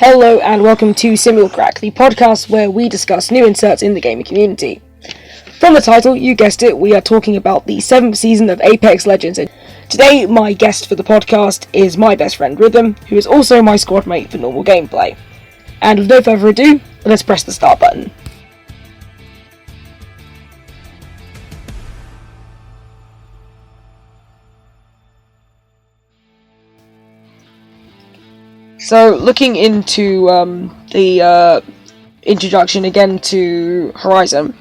Hello and welcome to SIMULCRAck, the podcast where we discuss new inserts in the gaming community. From the title, you guessed it, we are talking about the 7th season of Apex Legends. And today, my guest for the podcast is my best friend Rhythm, who is also my squad mate for normal gameplay. And with no further ado, let's press the start button. So, looking into the introduction again to Horizon,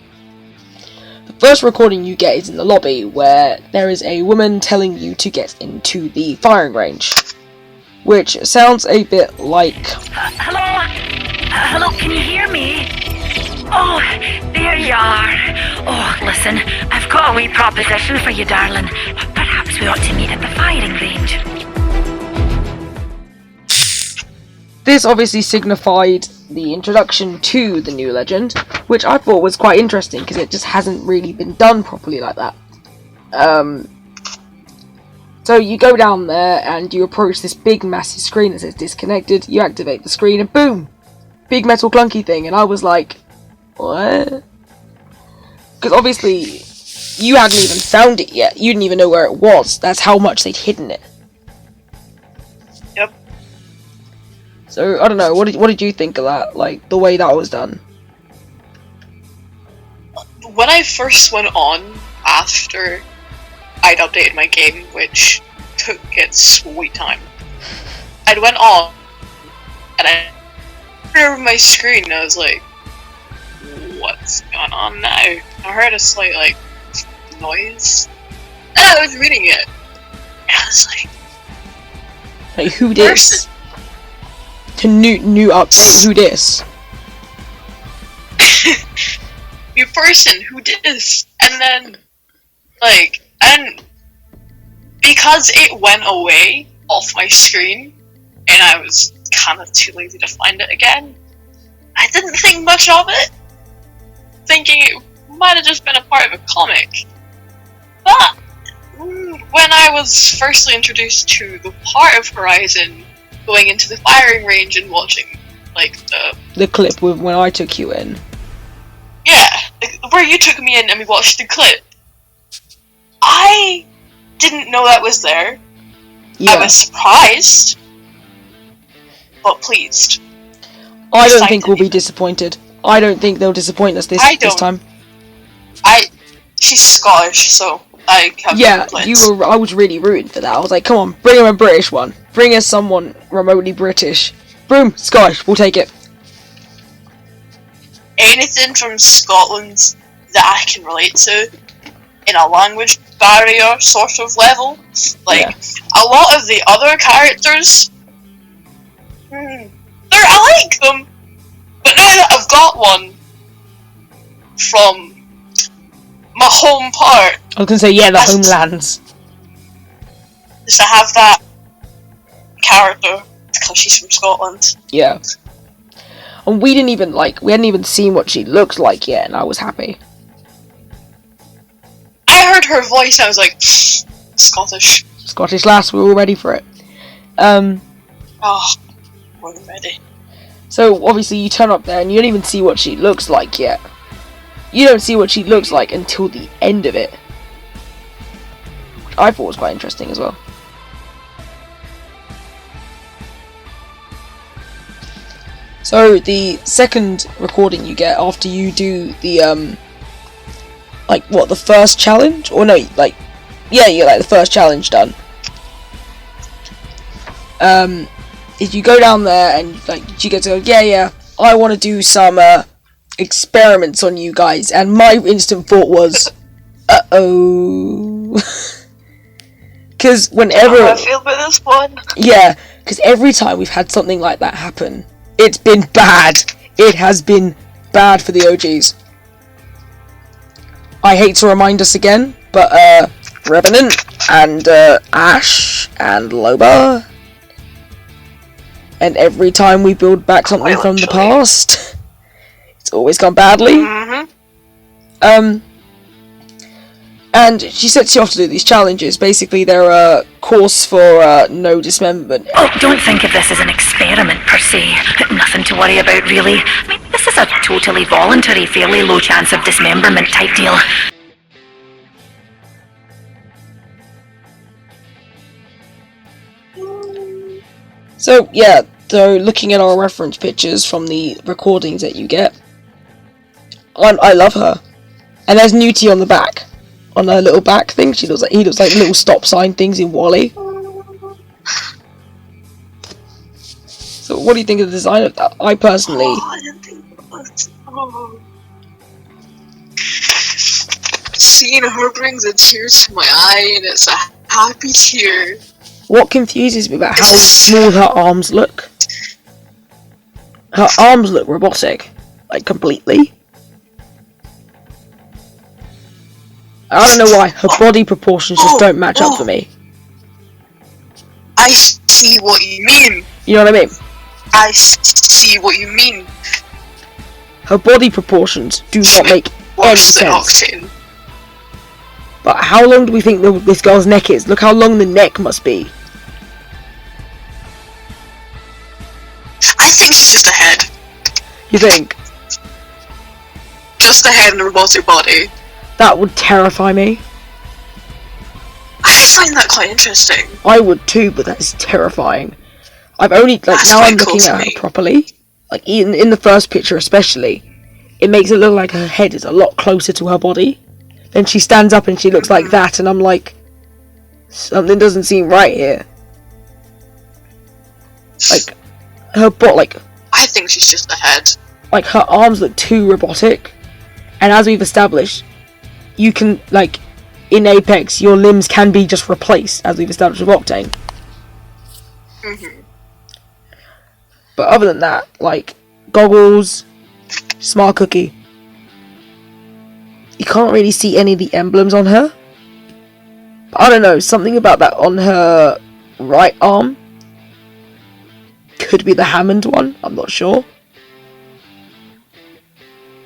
the first recording you get is in the lobby, where there is a woman telling you to get into the firing range, which sounds a bit like... Hello? Hello, can you hear me? Oh, there you are. Oh, listen, I've got a wee proposition for you, darling. Perhaps we ought to meet at the firing range. This obviously signified the introduction to the new legend, which I thought was quite interesting because it just hasn't really been done properly like that. So you go down there and you approach this big massive screen that says disconnected, you activate the screen and boom! Big metal clunky thing, and I was like, what? Because obviously you hadn't even found it yet, you didn't even know where it was, that's how much they'd hidden it. Yep. So, I don't know, what did you think of that, like, the way that was done? When I first went on, after I'd updated my game, which took its sweet time, I went on, and I turned over my screen, and I was like, what's going on now? I heard a slight, noise, and I was reading it, and I was like, Like, who dis? To new update, who dis? New person, who dis? And then, and because it went away off my screen, and I was kind of too lazy to find it again, I didn't think much of it, thinking it might have just been a part of a comic. But when I was firstly introduced to the part of Horizon, going into the firing range and watching, the clip with when I took you in. Yeah, where you took me in and we watched the clip. I didn't know that was there. Yeah. I was surprised, but pleased. I don't think we'll be disappointed. I don't think they'll disappoint us this time. She's Scottish, so I have no complaints. I was really rooting for that. I was like, come on, bring him a British one. Bring us someone remotely British. Boom, Scottish, we'll take it. Anything from Scotland that I can relate to in a language barrier sort of level. A lot of the other characters, I like them, but now that I've got one from my home part, I was gonna say, the homelands. Just to have that character because she's from Scotland. Yeah. And we hadn't even seen what she looked like yet, and I was happy. I heard her voice and I was like, Scottish. Scottish lass, we're all ready for it. More than ready. So, obviously, you turn up there and you don't even see what she looks like yet. You don't see what she looks like until the end of it. Which I thought was quite interesting as well. So, the second recording you get after you do the, the first challenge? Or no, you get, the first challenge done. Is you go down there and, you get to go, I want to do some, experiments on you guys, and my instant thought was, uh-oh. Because whenever... I feel for this one. Yeah, because every time we've had something like that happen, it's been bad. It has been bad for the OGs. I hate to remind us again, but, Revenant, and, Ash, and Loba, and every time we build back something from the past, it's always gone badly. Mm-hmm. And And she sets you off to do these challenges. Basically, they're a course for no dismemberment. Oh, don't think of this as an experiment per se. Nothing to worry about, really. I mean, this is a totally voluntary, fairly low chance of dismemberment type deal. So, yeah, so looking at our reference pictures from the recordings that you get, I love her. And there's Newty on the back. On her little back thing, he looks like little stop sign things in WALL-E. So what do you think of the design of that? I personally... I didn't think about it. Seeing her brings a tear to my eye, and it's a happy tear. What confuses me about how small her arms look. Her arms look robotic. Like, completely. I don't know why, her body proportions just don't match up for me. I see what you mean. You know what I mean? I see what you mean. Her body proportions do not make any sense. Octane. But how long do we think this girl's neck is? Look how long the neck must be. I think she's just a head. You think? Just a head and a robotic body. That would terrify me. I find that quite interesting. I would too, but that's terrifying. I've only, like, That's now I'm quite cool looking to at her me. properly. Like, in the first picture especially, it makes it look like her head is a lot closer to her body. Then she stands up and she looks like that, and I'm like, something doesn't seem right here. Like, her I think she's just a head. like, her arms look too robotic. And as we've established, you can, like, in Apex, your limbs can be just replaced, as we've established with Octane. But other than that, like, goggles, smart cookie. You can't really see any of the emblems on her. But I don't know, something about that on her right arm. Could be the Hammond one, I'm not sure.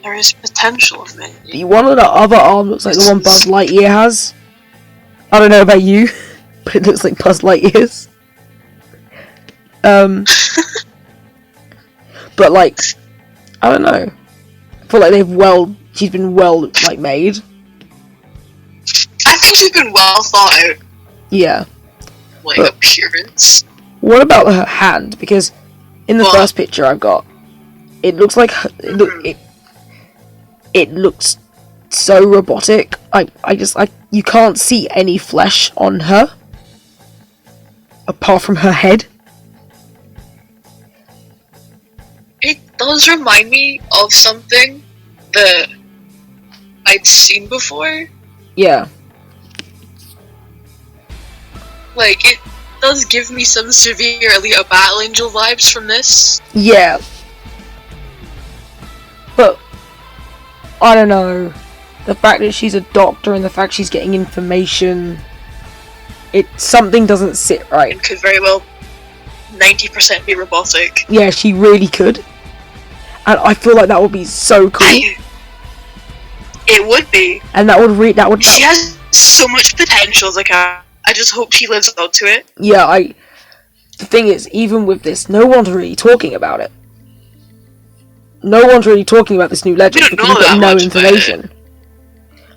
There is potential of it. The one on the other arm looks like the one Buzz Lightyear has. I don't know about you, but it looks like Buzz Lightyear's. But, like, I don't know. I feel like she's been well, like, made. I think she's been well thought out. Yeah. Like, But- appearance. What about her hand? Because in the first picture I've got, it looks like it looks so robotic. You can't see any flesh on her apart from her head. It does remind me of something that I'd seen before. Yeah. Like, it does give me some severely a Battle Angel vibes from this. Yeah. But I don't know. The fact that she's a doctor and the fact she's getting information, something doesn't sit right. It could very well 90% be robotic. Yeah, she really could. And I feel like that would be so cool. It would be. And that would She has so much potential as a character. I just hope she lives up to it. Yeah, the thing is, even with this, no one's really talking about it. No one's really talking about this new legend because we've got no information.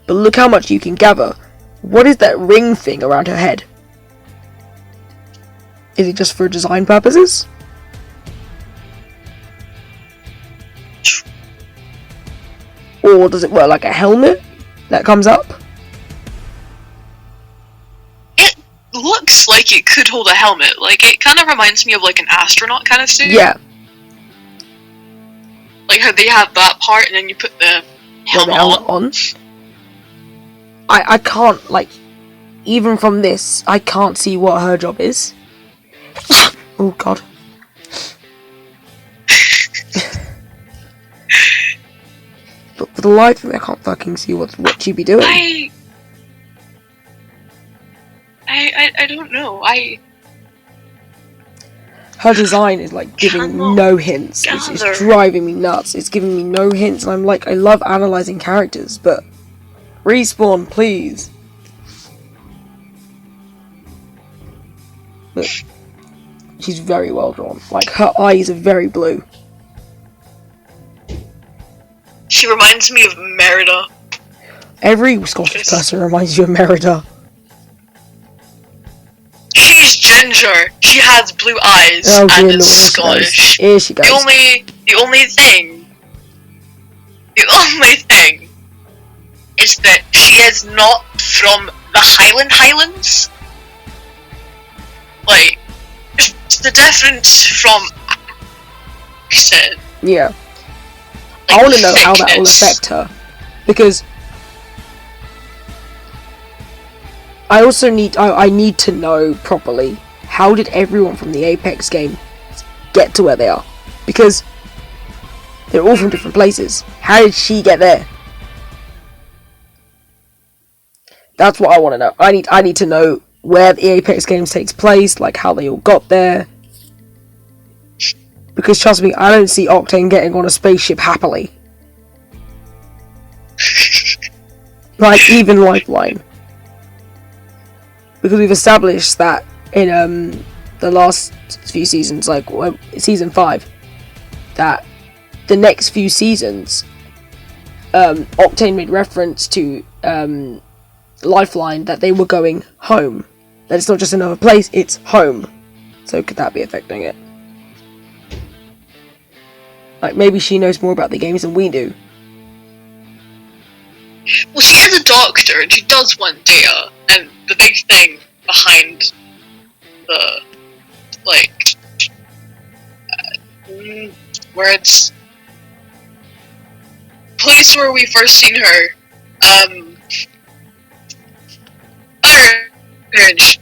But look how much you can gather. What is that ring thing around her head? Is it just for design purposes? Or does it work like a helmet that comes up? It looks like it could hold a helmet. Like, it kind of reminds me of, like, an astronaut kind of suit. Yeah. Like how they have that part and then you put the helmet on. I can't, like, even from this, I can't see what her job is. Oh god. But for the life of me, I can't fucking see what she'd be doing. I don't know. Her design is like giving no hints. It's driving me nuts. It's giving me no hints, and I'm like, I love analysing characters, but Respawn, please. Look, she's very well drawn. Like, her eyes are very blue. She reminds me of Merida. Every Scottish person reminds you of Merida. She's ginger. She has blue eyes Oh, and dear is Lord, Scottish. Here she goes. The only thing is that she is not from the Highlands. Like, it's the difference from accent. Yeah. Like, I want to know how that will thickness. affect her. Because I also need to know properly, how did everyone from the Apex game get to where they are? Because they're all from different places. How did she get there? That's what I want to know. I need to know where the Apex games takes place, like how they all got there. Because trust me, I don't see Octane getting on a spaceship happily. Like, even Lifeline. Because we've established that in the last few seasons, like season 5, that the next few seasons, Octane made reference to Lifeline, that they were going home. That it's not just another place, it's home. So could that be affecting it? Like, maybe she knows more about the games than we do. Well, she is a doctor and she does want data, and the big thing behind the, like, words, place where we first seen her, Orange.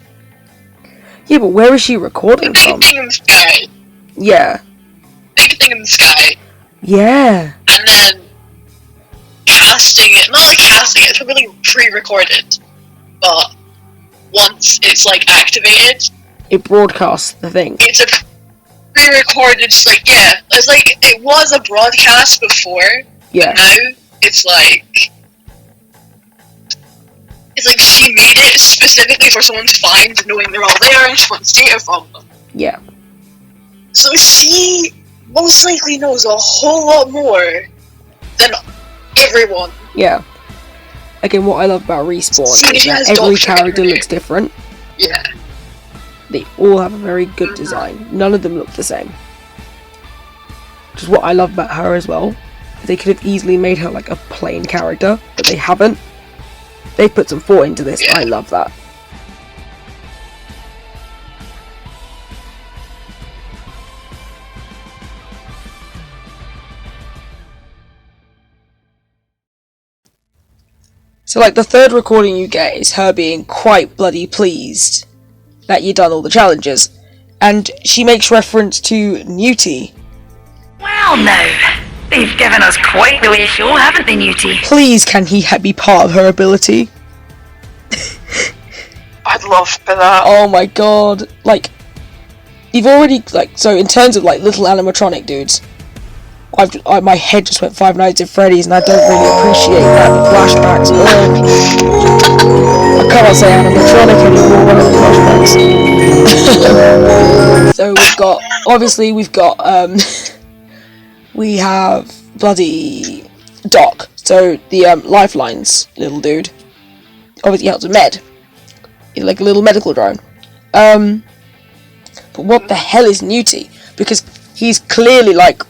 Yeah, but where is she recording The big from? thing in the sky. Yeah. Big thing in the sky. Yeah. And then casting it, not like casting it, it's really pre-recorded, but once it's like activated, It broadcasts the thing. it's a pre-recorded, it's like, yeah, it's like, it was a broadcast before, Yeah. now it's like she made it specifically for someone to find, knowing they're all there, and she wants data from them. Yeah. So she most likely knows a whole lot more than everyone. Yeah. Again, what I love about Respawn See, is she that has every Doctor character Henry. looks different. Yeah. They all have a very good design. None of them look the same. Which is what I love about her as well. They could have easily made her like a plain character, but they haven't. They put some thought into this. Yeah. I love that. So, like, the third recording you get is her being quite bloody pleased that you've done all the challenges. And she makes reference to Newty. Well, now, they've given us quite the way show, haven't they, Newty? Please, can he be part of her ability? I'd love for that. Oh my god. Like, you've already, like, so in terms of, like, little animatronic dudes, my head just went Five Nights at Freddy's, and I don't really appreciate that. The flashbacks. I can't say animatronic anymore when flashbacks. So we've got, we have bloody Doc. So the Lifeline's little dude. Obviously helps with Med. He's like a little medical drone. But what the hell is Newty? Because he's clearly like,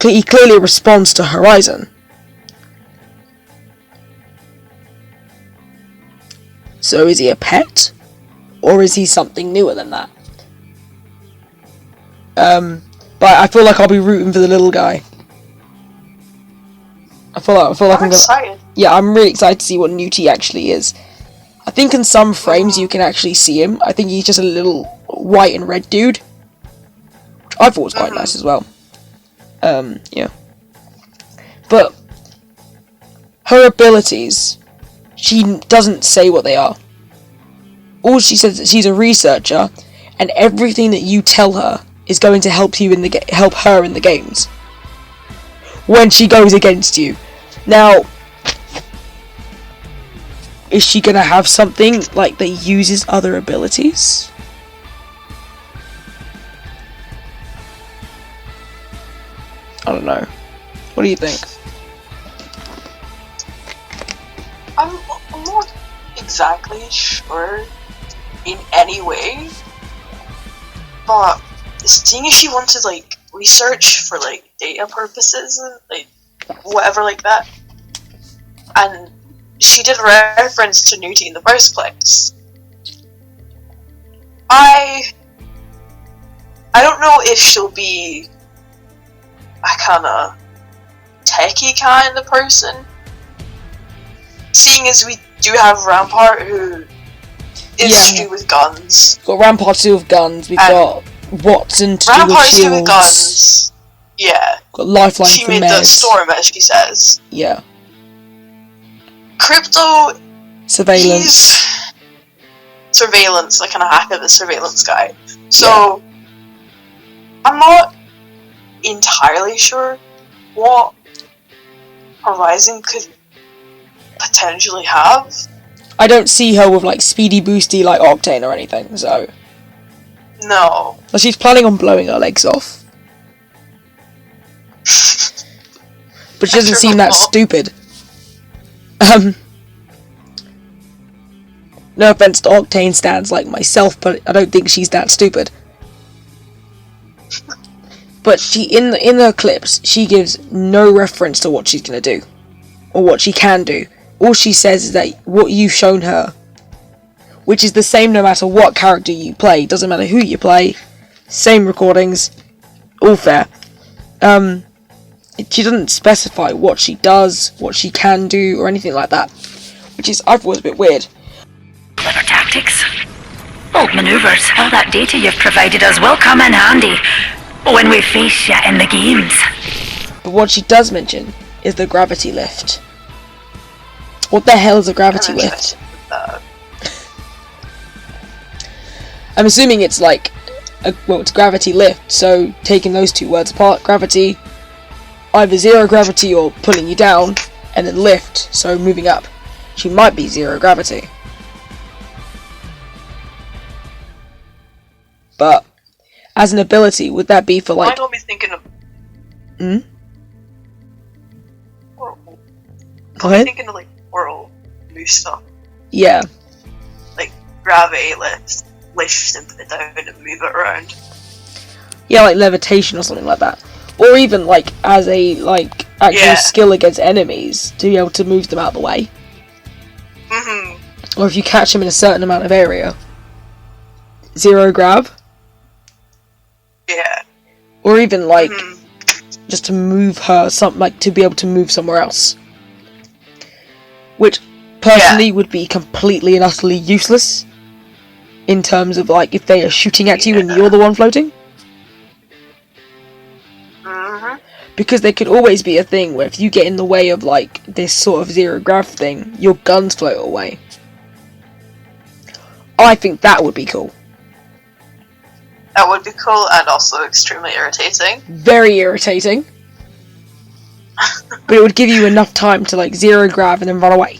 he clearly responds to Horizon. So is he a pet? Or is he something newer than that? But I feel like I'll be rooting for the little guy. I feel like I'm excited. Yeah, I'm really excited to see what Newty actually is. I think in some frames you can actually see him. I think he's just a little white and red dude. Which I thought was quite nice as well. Yeah. But her abilities, she doesn't say what they are. All she says is that she's a researcher, and everything that you tell her is going to help you help her in the games. When she goes against you. Now, is she gonna have something like that uses other abilities? I don't know. What do you think? I'm not exactly sure in any way, but seeing as she wanted like research for like data purposes and like whatever like that, and she did reference to nudity in the first place, I don't know if she'll be a kinda techie kind of person, seeing as we do have Rampart who is to do with guns. We've got Rampart to do with guns, we've got Watson to do with Rampart's to do shields. with guns. Yeah. Got Lifeline She for made meds. the storm, as she says. Yeah. Crypto, Surveillance. he's surveillance, like kind of hack of the surveillance guy. So, I'm not entirely sure what Horizon could potentially have. I don't see her with like speedy boosty like Octane or anything, so. No. But she's planning on blowing her legs off. But she doesn't seem that stupid. No offense to Octane stands like myself, but I don't think she's that stupid. But she, in her clips, she gives no reference to what she's gonna do, or what she can do. All she says is that what you've shown her, which is the same no matter what character you play, doesn't matter who you play, same recordings, all fair. She doesn't specify what she does, what she can do, or anything like that, which is, I thought was a bit weird. Clever tactics. Bold maneuvers. All that data you've provided us will come in handy when we face you in the games. But what she does mention is the gravity lift. What the hell is a gravity lift? I'm assuming it's like, it's gravity lift, so taking those two words apart, gravity, either zero gravity or pulling you down, and then lift, so moving up. She might be zero gravity. But, as an ability, would that be for like... I got me thinking of... Hmm? Go ahead. Thinking of like world new stuff. Yeah. Like gravity lift something down and move it around. Yeah, like levitation or something like that. Or even like as a like actual skill against enemies to be able to move them out of the way. Or if you catch them in a certain amount of area. Zero grab. Yeah. Or even like just to move her to be able to move somewhere else. Which personally would be completely and utterly useless in terms of like if they are shooting at you and you're the one floating. Because there could always be a thing where if you get in the way of like this sort of zero grav thing, your guns float away. I think that would be cool. That would be cool and also extremely irritating. Very irritating. But it would give you enough time to like zero grav and then run away.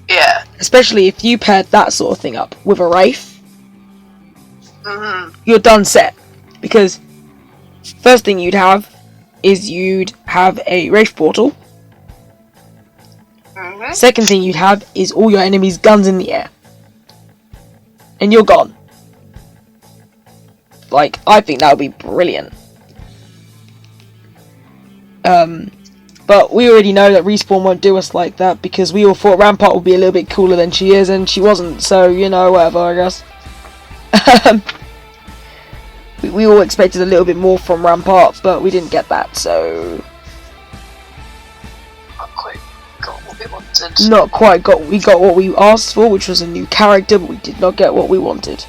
Yeah. Especially if you paired that sort of thing up with a Wraith. You're done set. Because first thing you'd have is you'd have a Wraith portal. Second thing you'd have is all your enemies' guns in the air. And you're gone. Like, I think that would be brilliant. But we already know that Respawn won't do us like that because we all thought Rampart would be a little bit cooler than she is, and she wasn't, so, you know, whatever, I guess. we all expected a little bit more from Rampart, but we didn't get that, so... Not quite got what we wanted. Not quite got, we got what we asked for, which was a new character, but we did not get what we wanted.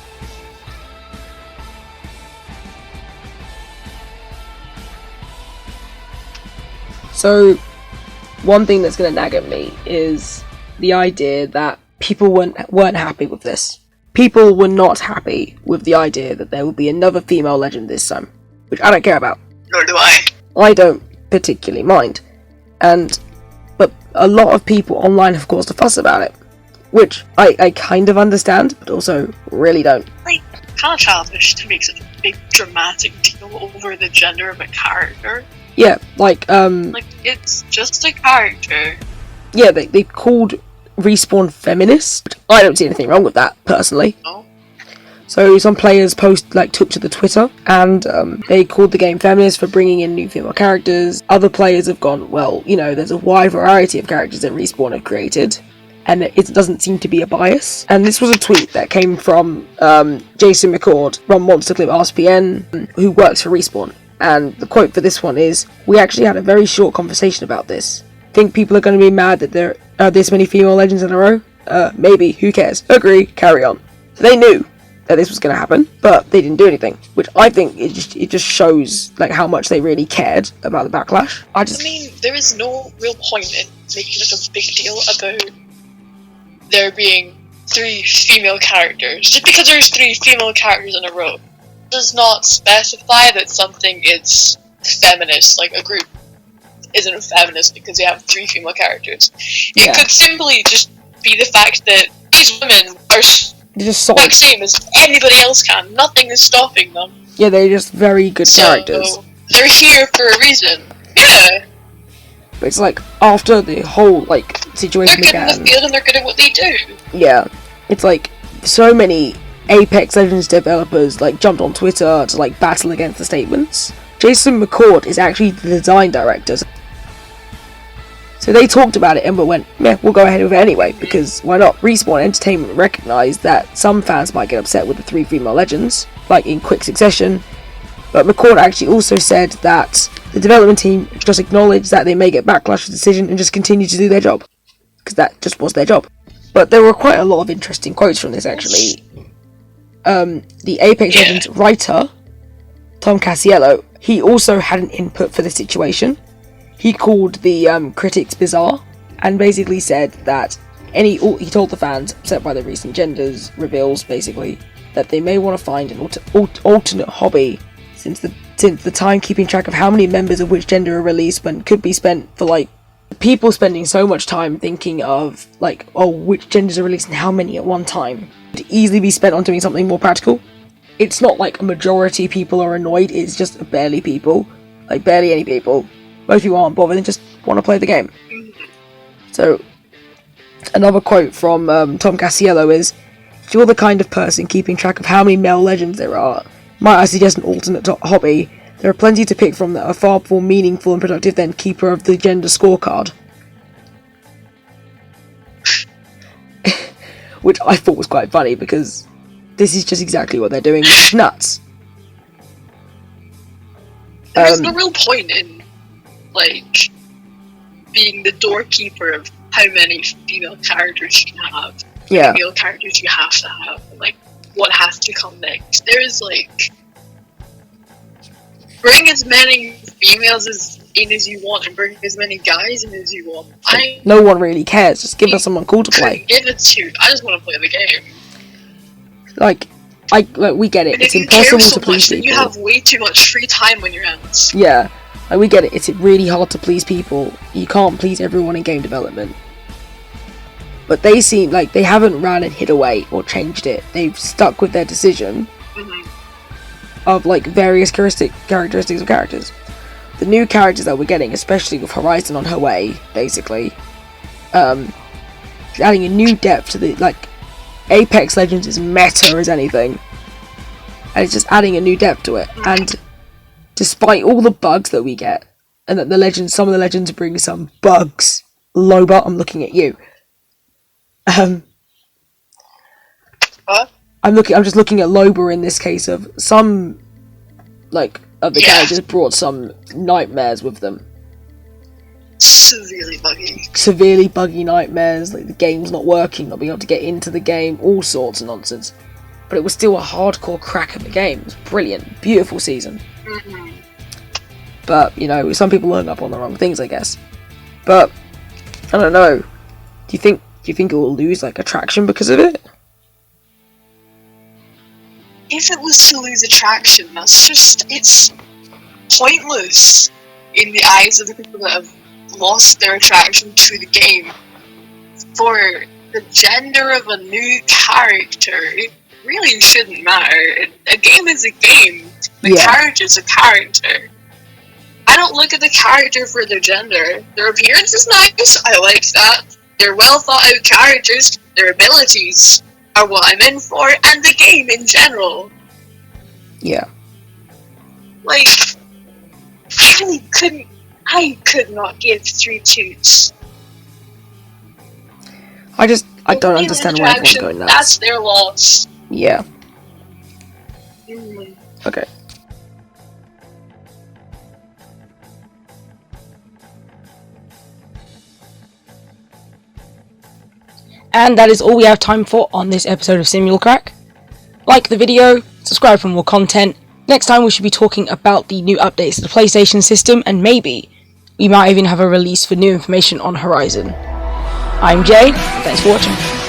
So, one thing that's going to nag at me is the idea that people weren't happy with this. People were not happy with the idea that there will be another female legend this time, which I don't care about. Nor do I. I don't particularly mind. But a lot of people online have caused a fuss about it, which I kind of understand, but also really don't. Like, kind of childish to make such a big dramatic deal over the gender of a character. Yeah, like it's just a character. Yeah, they called Respawn feminist. I don't see anything wrong with that, personally. No. So some players took to the Twitter, and they called the game feminist for bringing in new female characters. Other players have gone, well, there's a wide variety of characters that Respawn have created, and it doesn't seem to be a bias. And this was a tweet that came from Jason McCord from Monster Clip RSPN, who works for Respawn. And the quote for this one is, "We actually had a very short conversation about this. Think people are going to be mad that there are this many female legends in a row? Maybe, who cares? Agree, carry on." So they knew that this was going to happen, but they didn't do anything, which I think it just shows how much they really cared about the backlash. I mean, there is no real point in making such a big deal about there being 3 female characters. Just because there's 3 female characters in a row does not specify that something is feminist, like a group isn't feminist because they have 3 female characters. It could simply just be the fact that these women are the same as anybody else can. Nothing is stopping them. Yeah, they're just very good characters. They're here for a reason. Yeah. But it's after the whole situation began. They're good in the field and they're good at what they do. Yeah. It's so many Apex Legends developers jumped on Twitter to battle against the statements. Jason McCord is actually the design director. So they talked about it and went, yeah, we'll go ahead with it anyway, because why not? Respawn Entertainment recognised that some fans might get upset with the 3 female legends, in quick succession, but McCord actually also said that the development team just acknowledged that they may get backlash for the decision and just continue to do their job, because that just was their job. But there were quite a lot of interesting quotes from this, actually. The Apex Legends writer, Tom Casiello, he also had an input for the situation. He called the critics bizarre, and basically said that he told the fans upset by the recent genders reveals, basically, that they may want to find an alternate hobby, since the time keeping track of how many members of which gender are released could be spent for people spending so much time thinking of which genders are released and how many at one time, to easily be spent on doing something more practical. It's not a majority people are annoyed, it's just barely people, barely any people. Most people aren't bothered and just want to play the game. So, another quote from Tom Casiello is, "If you're the kind of person keeping track of how many male legends there are, might I suggest an alternate hobby? There are plenty to pick from that are far more meaningful and productive than keeper of the gender scorecard." Which I thought was quite funny, because this is just exactly what they're doing. It's nuts. There's no real point in being the doorkeeper of how many female characters you can have, male characters you have to have, and what has to come next. There's bring as many females in as you want and bring as many guys in as you want. No one really cares, just give us someone cool to play. Give it to, I just want to play the game. We get it, and it's if you impossible care so to please much, people. You have way too much free time on your hands. Yeah. We get it, it's really hard to please people. You can't please everyone in game development. But they seem like they haven't ran and hid away or changed it. They've stuck with their decision of various characteristics of characters. The new characters that we're getting, especially with Horizon on her way, basically, adding a new depth to the Apex Legends is meta as anything, and it's just adding a new depth to it. And despite all the bugs that we get, and that some of the legends bring some bugs. Loba, I'm looking at you. What? I'm just looking at Loba in this case of some, of the characters brought some nightmares with them. Severely buggy nightmares, the game's not working, not being able to get into the game, all sorts of nonsense. But it was still a hardcore crack of the game. It was brilliant, beautiful season. But, some people hung up on the wrong things, I guess. But, I don't know. Do you think it will lose, attraction because of it? If it was to lose attraction, it's pointless in the eyes of the people that have lost their attraction to the game. For the gender of a new character really shouldn't matter. A game is a game. The Yeah. character's a character. I don't look at the character for their gender. Their appearance is nice, I like that. They're well thought out characters, their abilities are what I'm in for, and the game in general. Yeah. Like, I could not give 3 toots. I don't understand why everyone's going nuts. That's their loss. Yeah. Mm. Okay. And that is all we have time for on this episode of SIMULCRACK. Like the video, subscribe for more content. Next time we should be talking about the new updates to the PlayStation system, and maybe we might even have a release for new information on Horizon. I'm Jay, thanks for watching.